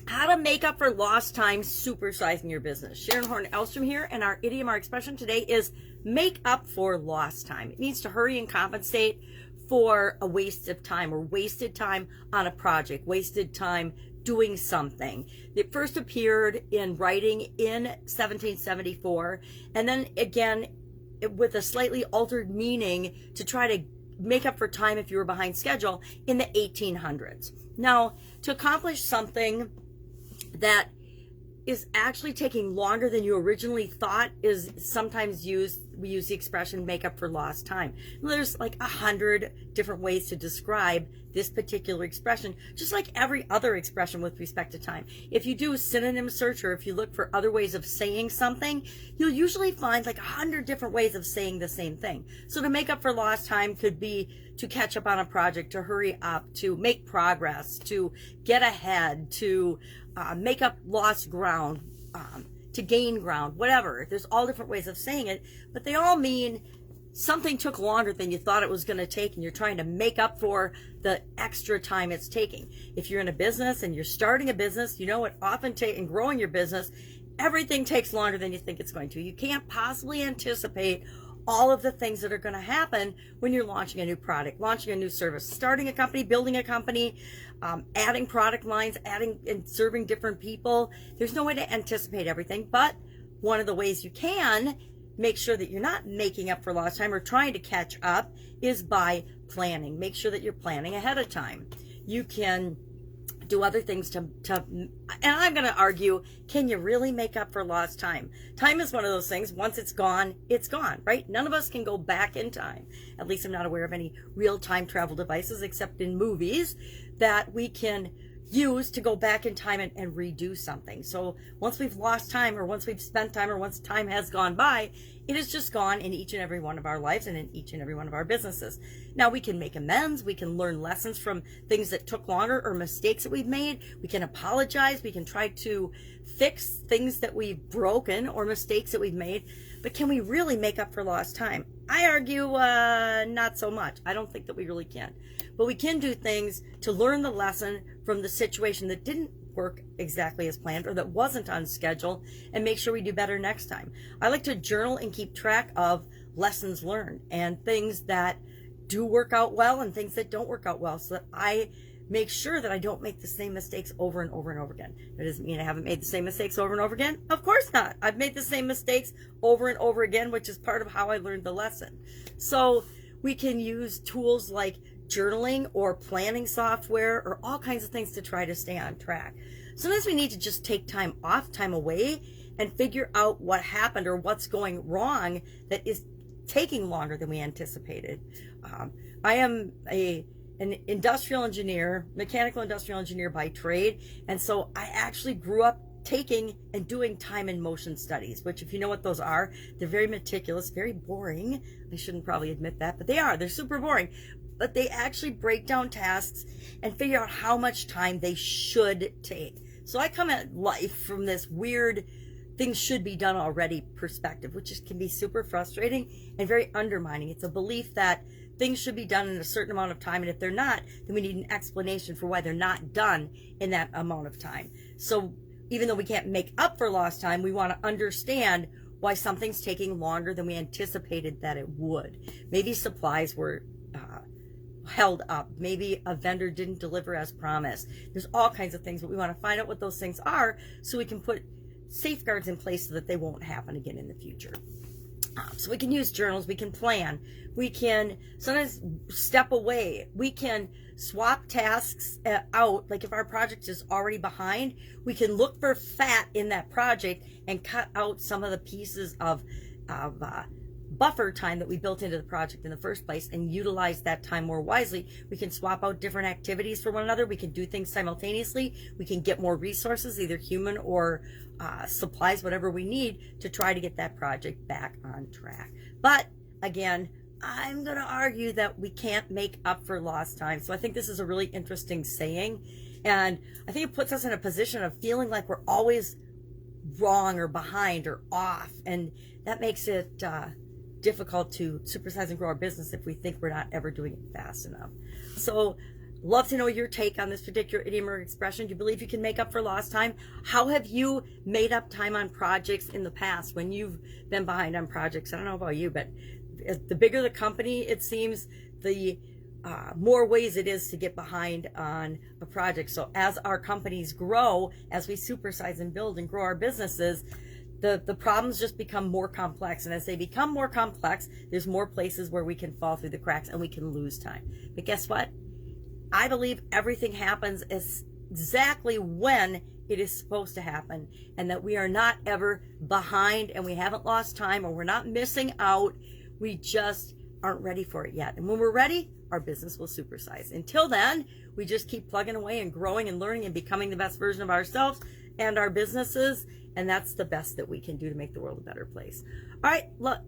How to make up for lost time supersizing your business. Sharon Horne-Ellstrom here, and our idiom, our expression today is make up for lost time. It means to hurry and compensate for a waste of time or wasted time on a project, wasted time doing something. It first appeared in writing in 1774, and then again with a slightly altered meaning to try to make up for time if you were behind schedule in the 1800s. Now, to accomplish something that is actually taking longer than you originally thought is sometimes we use the expression make up for lost time. There's like 100 different ways to describe this particular expression, just like every other expression with respect to time. If you do a synonym search or if you look for other ways of saying something, you'll usually find like 100 different ways of saying the same thing. So to make up for lost time could be to catch up on a project, to hurry up, to make progress, to get ahead, to make up lost ground, to gain ground, whatever. There's all different ways of saying it, but they all mean something took longer than you thought it was going to take, and you're trying to make up for the extra time it's taking. If you're in a business and you're starting a business, you know it often takes, and growing your business, everything takes longer than you think it's going to. You can't possibly anticipate all of the things that are going to happen when you're launching a new product, launching a new service, starting a company, building a company, adding product lines, adding and serving different people. There's no way to anticipate everything, but one of the ways you can make sure that you're not making up for lost time or trying to catch up is by planning. Make sure that you're planning ahead of time. You can do other things and I'm going to argue, can you really make up for lost time? Time is one of those things, once it's gone, right? None of us can go back in time. At least I'm not aware of any real time travel devices except in movies that we can use to go back in time and redo something. So once we've lost time, or once we've spent time, or once time has gone by, it is just gone in each and every one of our lives and in each and every one of our businesses. Now we can make amends, we can learn lessons from things that took longer or mistakes that we've made, we can apologize, we can try to fix things that we've broken or mistakes that we've made, but can we really make up for lost time? I argue not so much. I don't think that we really can. But we can do things to learn the lesson from the situation that didn't work exactly as planned or that wasn't on schedule and make sure we do better next time. I like to journal and keep track of lessons learned and things that do work out well and things that don't work out well, so that I make sure that I don't make the same mistakes over and over and over again. That doesn't mean I haven't made the same mistakes over and over again. Of course not. I've made the same mistakes over and over again, which is part of how I learned the lesson. So we can use tools like journaling or planning software or all kinds of things to try to stay on track. Sometimes we need to just take time off, time away, and figure out what happened or what's going wrong that is taking longer than we anticipated. I am an industrial engineer, mechanical industrial engineer by trade, and so I actually grew up taking and doing time and motion studies, which, if you know what those are, they're very meticulous, very boring. I shouldn't probably admit that, but they're super boring. But they actually break down tasks and figure out how much time they should take. So I come at life from this weird things should be done already perspective, which can be super frustrating and very undermining. It's a belief that things should be done in a certain amount of time, and if they're not, then we need an explanation for why they're not done in that amount of time. So even though we can't make up for lost time, we want to understand why something's taking longer than we anticipated that it would. Maybe supplies were held up. Maybe a vendor didn't deliver as promised. There's all kinds of things, but we want to find out what those things are so we can put safeguards in place so that they won't happen again in the future. So we can use journals, we can plan, we can sometimes step away, we can swap tasks out. Like if our project is already behind, we can look for fat in that project and cut out some of the pieces of buffer time that we built into the project in the first place and utilize that time more wisely. We can swap out different activities for one another. We can do things simultaneously. We can get more resources, either human or supplies, whatever we need to try to get that project back on track. But again, I'm going to argue that we can't make up for lost time. So I think this is a really interesting saying. And I think it puts us in a position of feeling like we're always wrong or behind or off. And that makes it difficult to supersize and grow our business if we think we're not ever doing it fast enough. So Love to know your take on this particular idiom or expression. Do you believe you can make up for lost time? How have you made up time on projects in the past when you've been behind on projects? I don't know about you, but the bigger the company, it seems, the more ways it is to get behind on a project. So as our companies grow, as we supersize and build and grow our businesses, the problems just become more complex. And as they become more complex, there's more places where we can fall through the cracks and we can lose time. But guess what? I believe everything happens exactly when it is supposed to happen, and that we are not ever behind, and we haven't lost time, or we're not missing out. We just aren't ready for it yet. And when we're ready, our business will supersize. Until then, we just keep plugging away and growing and learning and becoming the best version of ourselves and our businesses. And that's the best that we can do to make the world a better place. All right, look.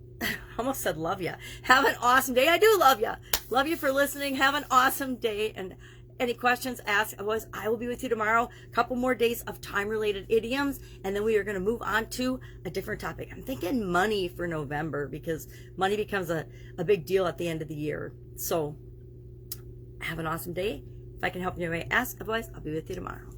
Almost said love ya. Have an awesome day. I do love ya. Love you for listening. Have an awesome day. And any questions, ask. Otherwise, I will be with you tomorrow. A couple more days of time-related idioms, and then we are going to move on to a different topic. I'm thinking money for November, because money becomes a big deal at the end of the year. So have an awesome day. If I can help you, ask. Otherwise, I'll be with you tomorrow.